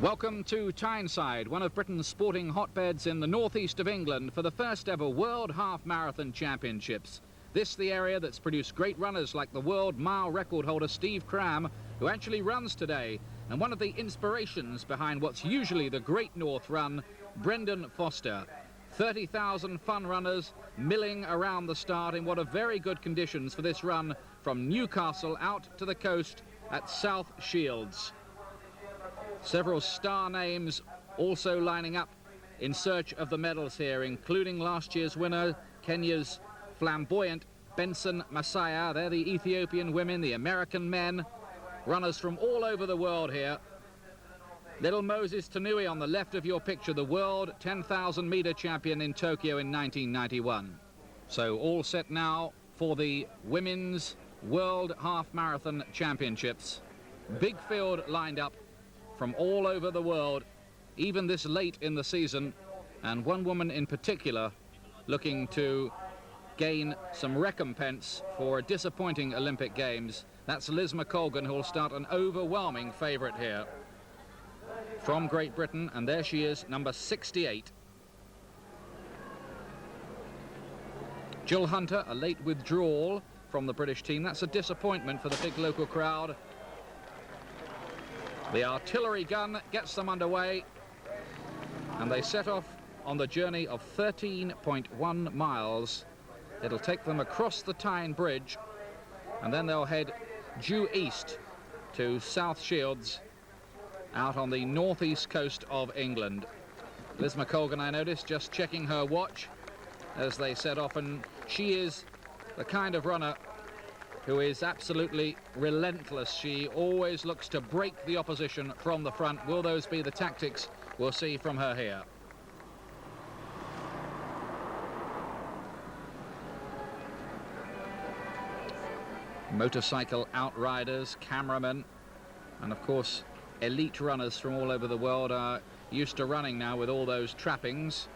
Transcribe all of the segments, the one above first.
Welcome to Tyneside, one of Britain's sporting hotbeds in the northeast of England for the first ever World Half Marathon Championships. This the area that's produced great runners like the world mile record holder Steve Cram, who actually runs today, and one of the inspirations behind what's usually the Great North Run, Brendan Foster. 30,000 fun runners milling around the start in what are very good conditions for this run from Newcastle out to the coast at South Shields. Several star names also lining up in search of the medals here, including last year's winner, Kenya's flamboyant Benson Masaya. They're the Ethiopian women, the American men, runners from all over the world here. Little Moses Tanui on the left of your picture, the world 10,000 meter champion in Tokyo in 1991. So all set now for the Women's World Half Marathon Championships. Big field lined up from all over the world, even this late in the season, and one woman in particular looking to gain some recompense for a disappointing Olympic Games. That's Liz McColgan, who will start an overwhelming favourite here from Great Britain, and there she is, number 68. Jill Hunter, a late withdrawal from the British team. That's a disappointment for the big local crowd. The artillery gun gets them underway, and they set off on the journey of 13.1 miles. It'll take them across the Tyne Bridge, and then they'll head due east to South Shields, out on the northeast coast of England. Liz McColgan, I noticed, just checking her watch as they set off, and she is the kind of runner who is absolutely relentless. She always looks to break the opposition from the front. Will those be the tactics? We'll see from her here. Motorcycle outriders, cameramen, and of course elite runners from all over the world are used to running now with all those trappings.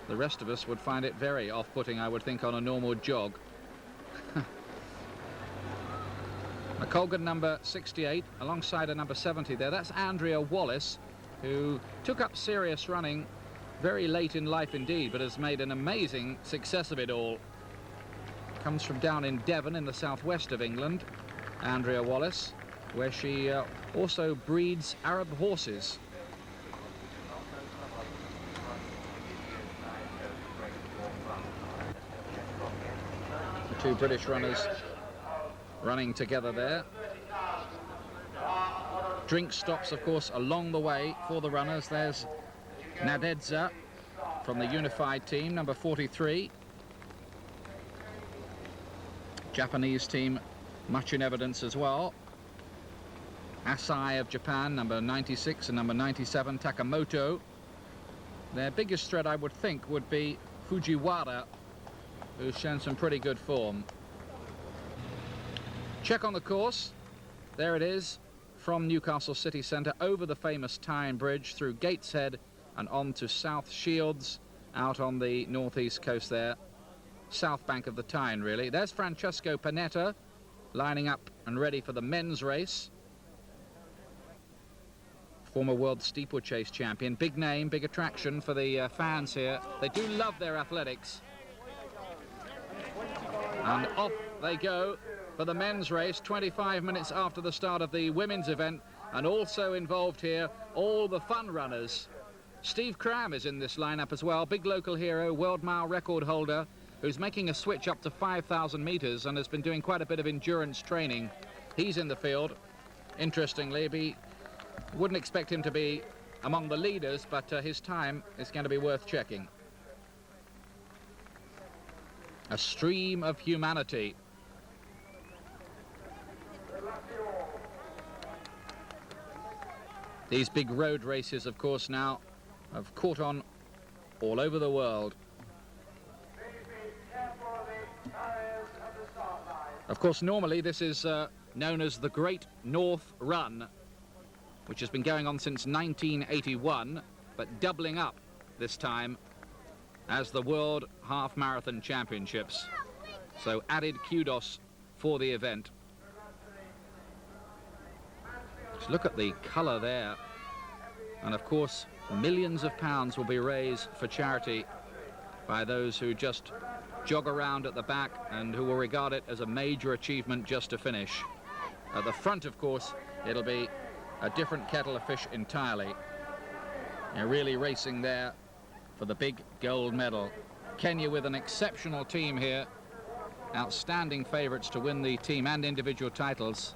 The rest of us would find it very off-putting, I would think, on a normal jog. McColgan, number 68, alongside a number 70 there. That's Andrea Wallace, who took up serious running very late in life indeed, but has made an amazing success of it all. Comes from down in Devon in the southwest of England, Andrea Wallace, where she also breeds Arab horses. The two British runners running together there. Drink stops, of course, along the way for the runners. There's Nadezza from the unified team, number 43. Japanese team much in evidence as well. Asai of Japan, number 96, and number 97, Takamoto. Their biggest threat, I would think, would be Fujiwara, who's shown some pretty good form. Check on the course. There it is, from Newcastle city centre over the famous Tyne Bridge through Gateshead and on to South Shields, out on the northeast coast there. South bank of the Tyne, really. There's Francesco Panetta lining up and ready for the men's race. Former world steeplechase champion. Big name, big attraction for the fans here. They do love their athletics. And off they go for the men's race, 25 minutes after the start of the women's event, and also involved here all the fun runners. Steve Cram is in this lineup as well, big local hero, world mile record holder, who's making a switch up to 5,000 meters and has been doing quite a bit of endurance training. He's in the field. Interestingly, wouldn't expect him to be among the leaders, but his time is going to be worth checking. A stream of humanity. These big road races, of course, now have caught on all over the world. Of course, normally this is known as the Great North Run, which has been going on since 1981, but doubling up this time as the World Half Marathon Championships. So added kudos for the event. Just look at the colour there. And of course, millions of pounds will be raised for charity by those who just jog around at the back and who will regard it as a major achievement just to finish. At the front, of course, it'll be a different kettle of fish entirely. They're really racing there for the big gold medal. Kenya with an exceptional team here. Outstanding favourites to win the team and individual titles.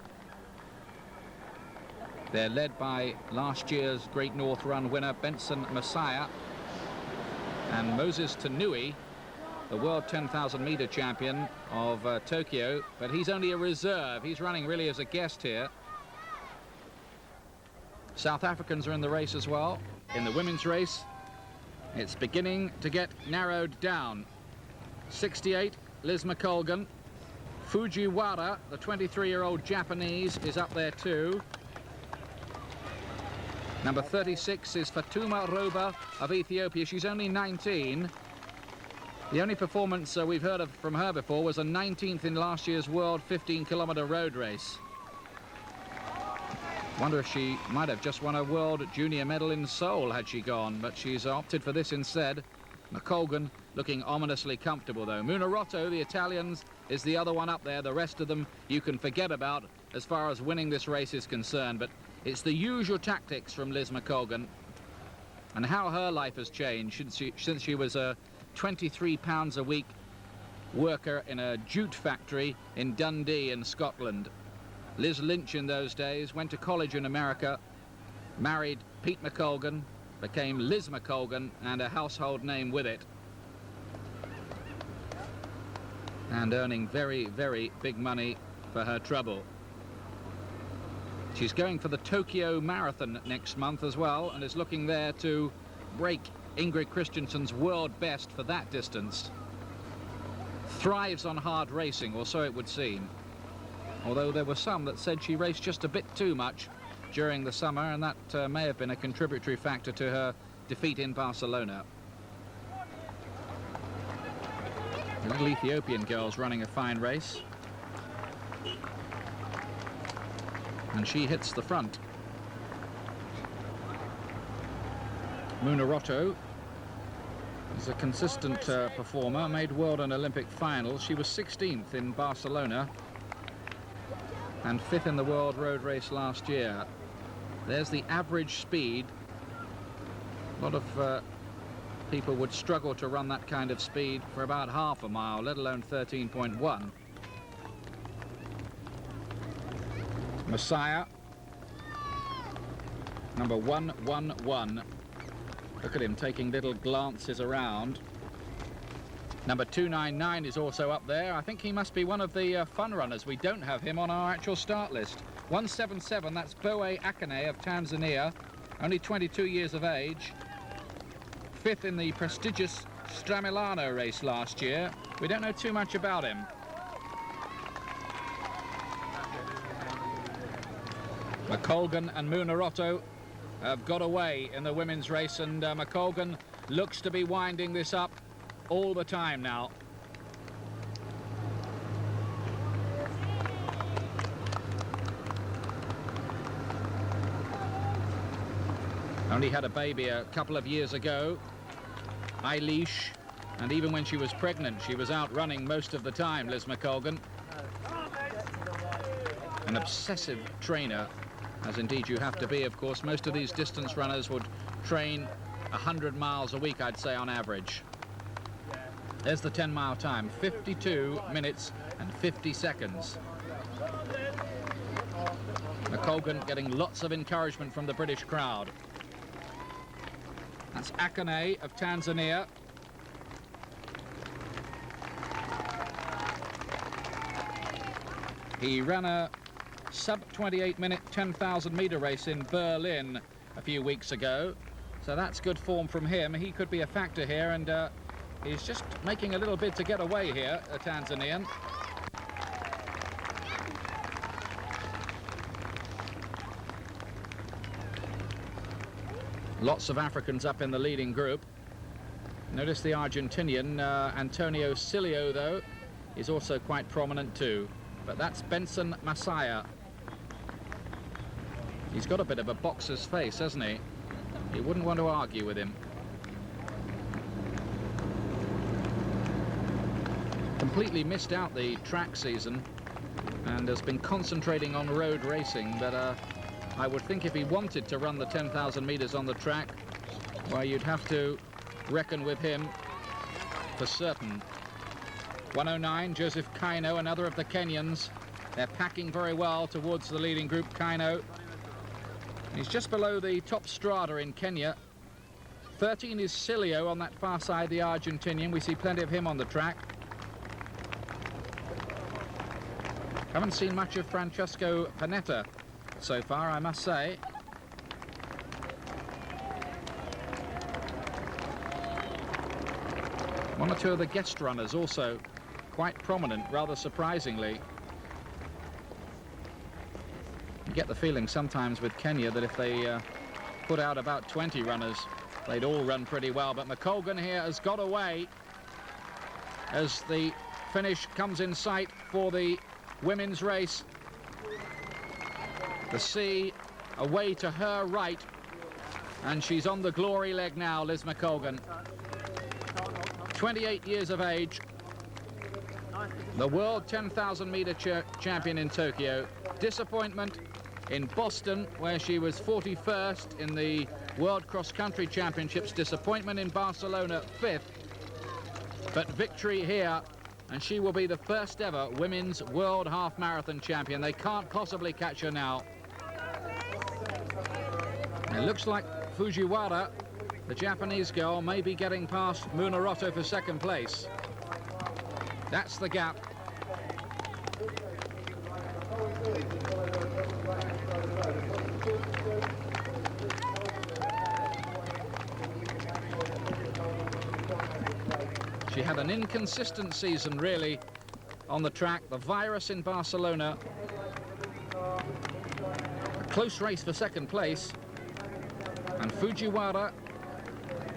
They're led by last year's Great North Run winner Benson Messiah and Moses Tanui, the world 10,000 metre champion of Tokyo, but he's only a reserve. He's running really as a guest here. South Africans are in the race as well. In the women's race, it's beginning to get narrowed down. 68, Liz McColgan. Fujiwara, the 23-year-old Japanese, is up there too. Number 36 is Fatuma Roba of Ethiopia. She's only 19. The only performance we've heard of from her before was a 19th in last year's World 15-kilometre road race. Wonder if she might have just won a World Junior medal in Seoul had she gone, but she's opted for this instead. McColgan looking ominously comfortable, though. Munarotto, the Italians, is the other one up there. The rest of them you can forget about as far as winning this race is concerned, but it's the usual tactics from Liz McColgan, and how her life has changed since she was a 23 pounds a week worker in a jute factory in Dundee in Scotland. Liz Lynch in those days went to college in America, married Pete McColgan, became Liz McColgan, and a household name with it. And earning very, very big money for her trouble. She's going for the Tokyo Marathon next month as well, and is looking there to break Ingrid Christensen's world best for that distance. Thrives on hard racing, or so it would seem. Although there were some that said she raced just a bit too much during the summer, and that may have been a contributory factor to her defeat in Barcelona. The little Ethiopian girl's running a fine race. And she hits the front. Munarotto is a consistent performer, made world and Olympic finals. She was 16th in Barcelona and 5th in the world road race last year. There's the average speed. A lot of people would struggle to run that kind of speed for about half a mile, let alone 13.1. Messiah, number 111. Look at him taking little glances around. Number 299 is also up there. I think he must be one of the fun runners. We don't have him on our actual start list. 177, that's Boe Akane of Tanzania, only 22 years of age. 5th in the prestigious Stramilano race last year. We don't know too much about him. McColgan and Munarotto have got away in the women's race, and McColgan looks to be winding this up all the time now. Only had a baby a couple of years ago, Eilish, and even when she was pregnant, she was out running most of the time, Liz McColgan. An obsessive trainer, as indeed you have to be, of course. Most of these distance runners would train 100 miles a week, I'd say, on average. There's the 10-mile time, 52 minutes and 50 seconds. McColgan getting lots of encouragement from the British crowd. That's Akane of Tanzania. He ran a sub-28-minute 10,000 metre race in Berlin a few weeks ago, so that's good form from him. He could be a factor here, and he's just making a little bid to get away here, a Tanzanian. Lots of Africans up in the leading group. Notice the Argentinian Antonio Cilio, though, is also quite prominent too. But that's Benson Messiah. He's got a bit of a boxer's face, hasn't he? You wouldn't want to argue with him. Completely missed out the track season and has been concentrating on road racing, but I would think if he wanted to run the 10,000 meters on the track, well, you'd have to reckon with him for certain. 109, Joseph Kaino, another of the Kenyans. They're packing very well towards the leading group. Kaino, he's just below the top strata in Kenya. 13 is Cilio on that far side, the Argentinian. We see plenty of him on the track. Haven't seen much of Francesco Panetta so far, I must say. One or two of the guest runners also quite prominent, rather surprisingly. You get the feeling sometimes with Kenya that if they put out about 20 runners, they'd all run pretty well. But McColgan here has got away as the finish comes in sight for the women's race. The sea away to her right, and she's on the glory leg now, Liz McColgan. 28 years of age, the world 10,000 meter champion in Tokyo. Disappointment in Boston, where she was 41st in the World Cross Country Championships. Disappointment in Barcelona, 5th. But victory here, and she will be the first ever women's world half marathon champion. They can't possibly catch her now. It looks like Fujiwara, the Japanese girl, may be getting past Munoroto for second place. That's the gap. She had an inconsistent season, really, on the track. The virus in Barcelona. A close race for second place. And Fujiwara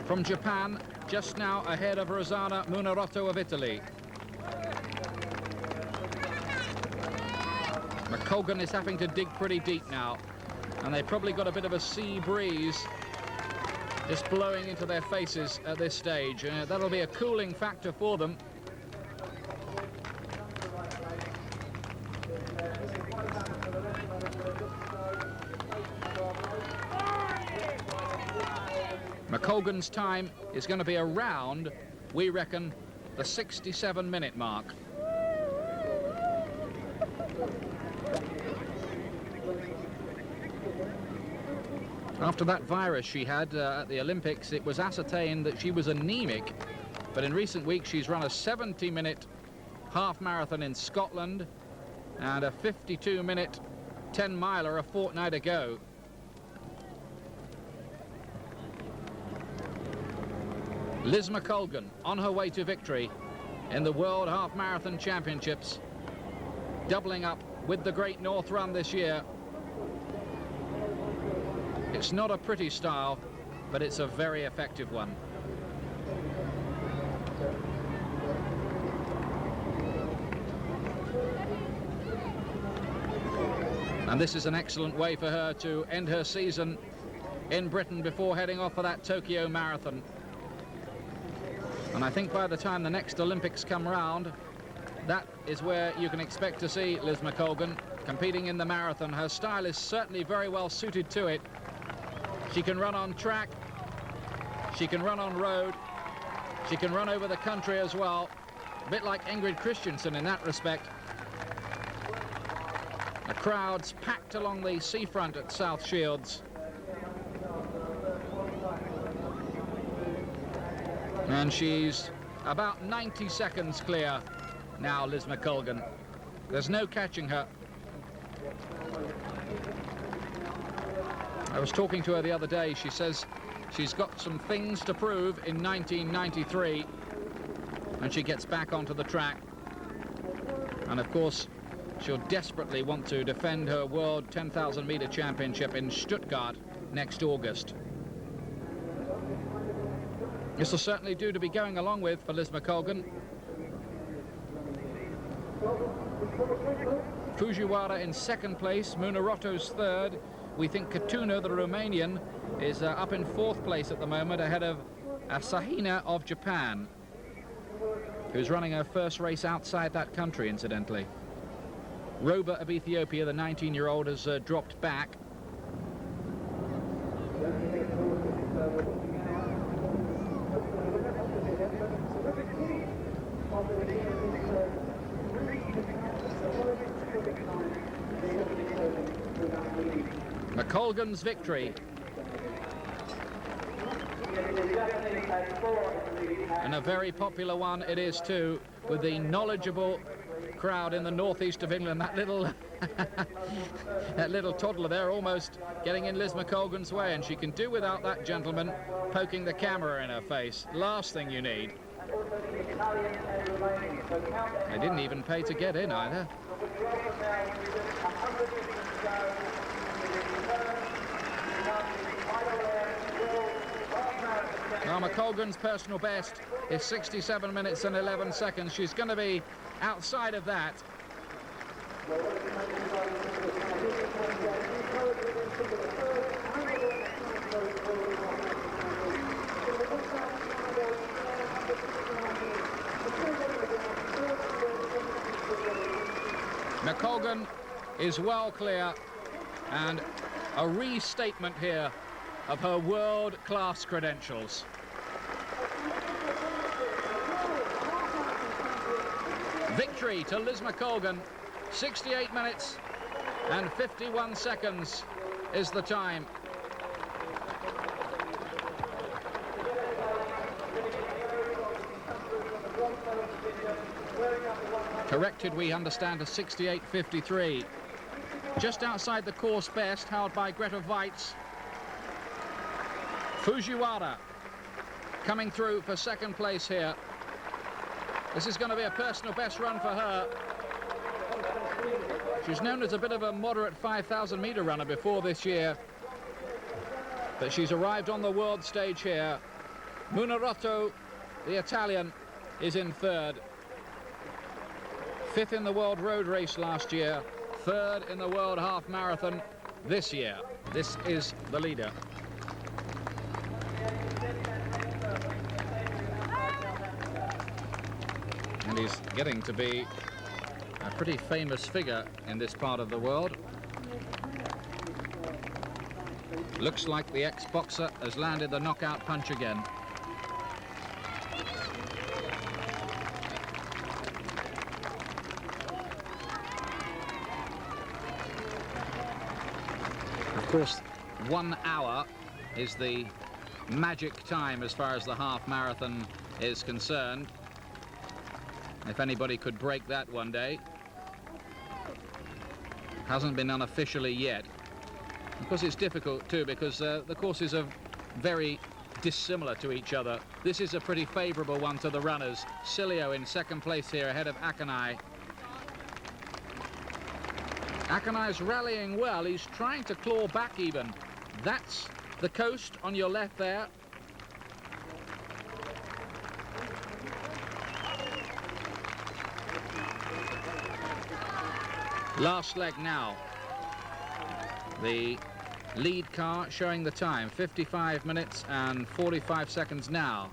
from Japan just now ahead of Rosanna Munoroto of Italy. McColgan is having to dig pretty deep now, and they've probably got a bit of a sea breeze just blowing into their faces at this stage. That'll be a cooling factor for them. McColgan's time is going to be around, we reckon, the 67-minute mark. After that virus she had at the Olympics, it was ascertained that she was anemic, but in recent weeks she's run a 70-minute half marathon in Scotland and a 52-minute 10-miler a fortnight ago. Liz McColgan on her way to victory in the World Half Marathon Championships, doubling up with the Great North Run this year. It's not a pretty style, but it's a very effective one. And this is an excellent way for her to end her season in Britain before heading off for that Tokyo Marathon. And I think by the time the next Olympics come round, that is where you can expect to see Liz McColgan competing in the marathon. Her style is certainly very well suited to it. She can run on track, she can run on road, she can run over the country as well. A bit like Ingrid Christensen in that respect. The crowd's packed along the seafront at South Shields. And she's about 90 seconds clear now, Liz McColgan. There's no catching her. I was talking to her the other day. She says she's got some things to prove in 1993 when she gets back onto the track. And of course, she'll desperately want to defend her World 10,000 meter championship in Stuttgart next August. This will certainly do to be going along with for Liz McColgan. Fujiwara in second place, Munoroto's third, we think Katuna, the Romanian, is up in 4th place at the moment, ahead of Asahina of Japan, who's running her first race outside that country, incidentally. Roba of Ethiopia, the 19-year-old, has dropped back. McColgan's victory. And a very popular one it is too, with the knowledgeable crowd in the northeast of England. That little that little toddler there almost getting in Liz McColgan's way, and she can do without that gentleman poking the camera in her face. Last thing you need. They didn't even pay to get in either. Now McColgan's personal best is 67 minutes and 11 seconds. She's going to be outside of that. McColgan is well clear, and a restatement here of her world-class credentials. Victory to Liz McColgan. 68 minutes and 51 seconds is the time. Corrected, we understand, to 68.53. Just outside the course best, held by Greta Weitz. Fujiwara coming through for 2nd place here. This is going to be a personal best run for her. She's known as a bit of a moderate 5,000 meter runner before this year, but she's arrived on the world stage here. Munarotto, the Italian, is in 3rd. 5th in the world road race last year, 3rd in the world half marathon this year. This is the leader. And he's getting to be a pretty famous figure in this part of the world. Looks like the ex-boxer has landed the knockout punch again. Of course, 1 hour is the magic time as far as the half marathon is concerned. If anybody could break that one day. Hasn't been unofficially yet. Of course, it's difficult too, because the courses are very dissimilar to each other. This is a pretty favourable one to the runners. Cilio in 2nd place here, ahead of Akanai. Akanai's rallying well. He's trying to claw back even. That's the coast on your left there. Last leg now. The lead car showing the time, 55 minutes and 45 seconds now.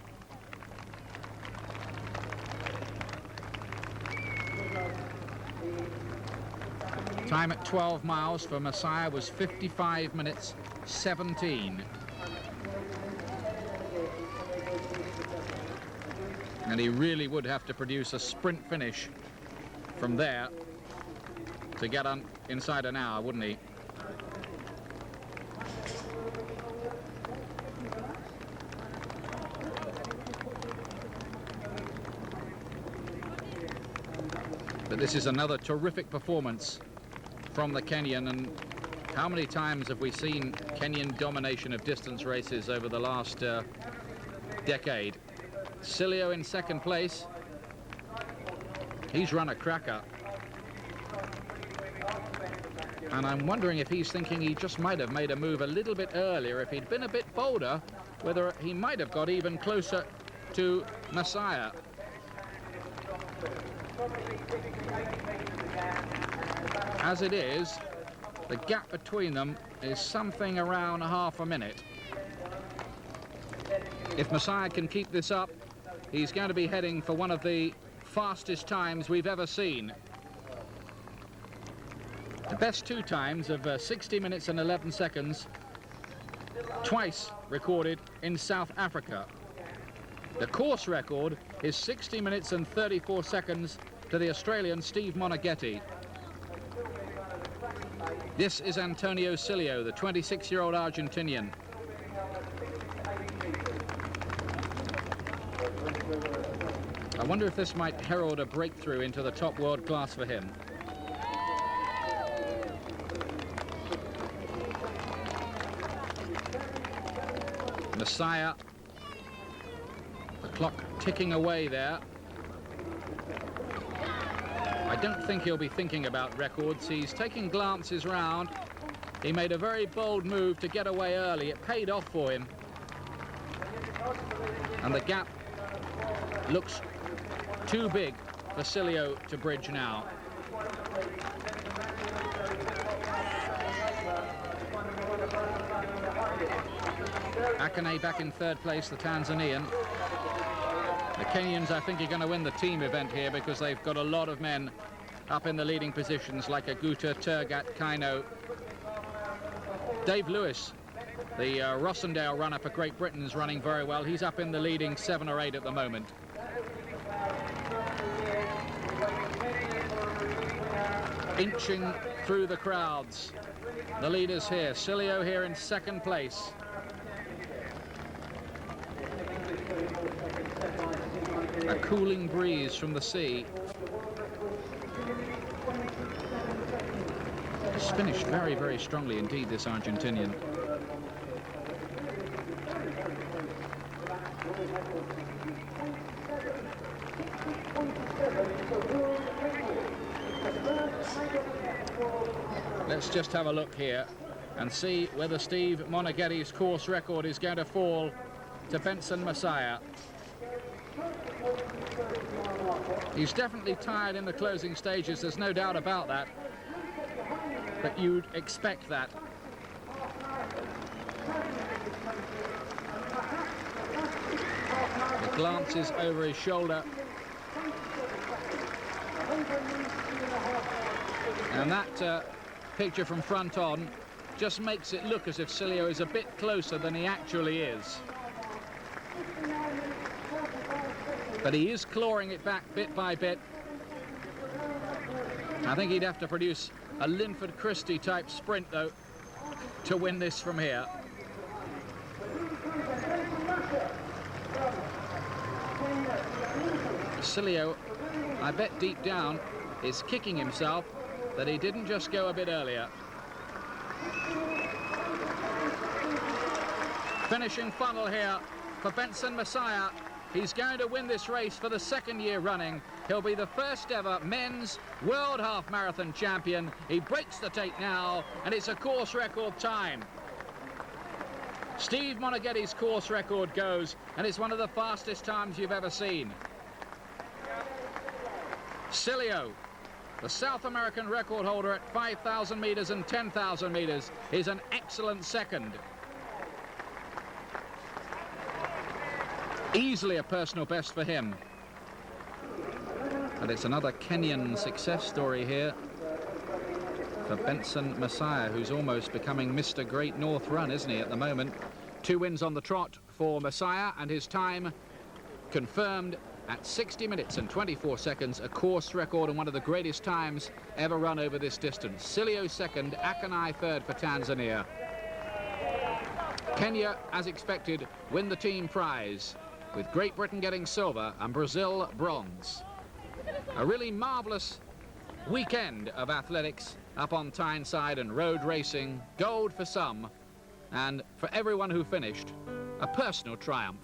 Time at 12 miles for Messiah was 55 minutes 17. And he really would have to produce a sprint finish from there to get on inside an hour, wouldn't he? But this is another terrific performance from the Kenyan, and how many times have we seen Kenyan domination of distance races over the last decade? Cilio in 2nd place. He's run a cracker. And I'm wondering if he's thinking he just might have made a move a little bit earlier. If he'd been a bit bolder, whether he might have got even closer to Messiah. As it is, the gap between them is something around half a minute. If Messiah can keep this up, he's going to be heading for one of the fastest times we've ever seen. The best two times of 60 minutes and 11 seconds, twice recorded in South Africa. The course record is 60 minutes and 34 seconds to the Australian Steve Monaghetti. This is Antonio Cilio, the 26-year-old Argentinian. I wonder if this might herald a breakthrough into the top world class for him. Messiah, the clock ticking away there. I don't think he'll be thinking about records. He's taking glances round. He made a very bold move to get away early. It paid off for him. And the gap looks too big for Cilio to bridge now. Akane back in third place, the Tanzanian. The Kenyans, I think, are going to win the team event here because they've got a lot of men up in the leading positions like Aguta, Turgat, Kaino. Dave Lewis, the Rossendale runner for Great Britain, is running very well. He's up in the leading 7 or 8 at the moment. Inching through the crowds. The leaders here. Cilio here in second place. A cooling breeze from the sea. He's finished very, very strongly indeed, this Argentinian. Let's just have a look here and see whether Steve Monaghetti's course record is going to fall to Benson Messiah. He's definitely tired in the closing stages, there's no doubt about that. But you'd expect that. He glances over his shoulder. And that picture from front on just makes it look as if Cilio is a bit closer than he actually is. But he is clawing it back bit by bit. I think he'd have to produce a Linford Christie type sprint, though, to win this from here. Cilio, I bet deep down, is kicking himself that he didn't just go a bit earlier. Finishing funnel here for Benson Messiah. He's going to win this race for the second year running. He'll be the first ever men's world half marathon champion. He breaks the tape now, and it's a course record time. Steve Monaghetti's course record goes, and it's one of the fastest times you've ever seen. Cilio, the South American record holder at 5,000 meters and 10,000 meters, is an excellent second. Easily a personal best for him. And it's another Kenyan success story here for Benson Messiah, who's almost becoming Mr. Great North Run, isn't he, at the moment? 2 wins on the trot for Messiah, and his time confirmed at 60 minutes and 24 seconds, a course record and one of the greatest times ever run over this distance. Cilio second, Akane third for Tanzania. Kenya, as expected, win the team prize, with Great Britain getting silver and Brazil bronze. A really marvellous weekend of athletics up on Tyneside and road racing. Gold for some, and for everyone who finished, a personal triumph.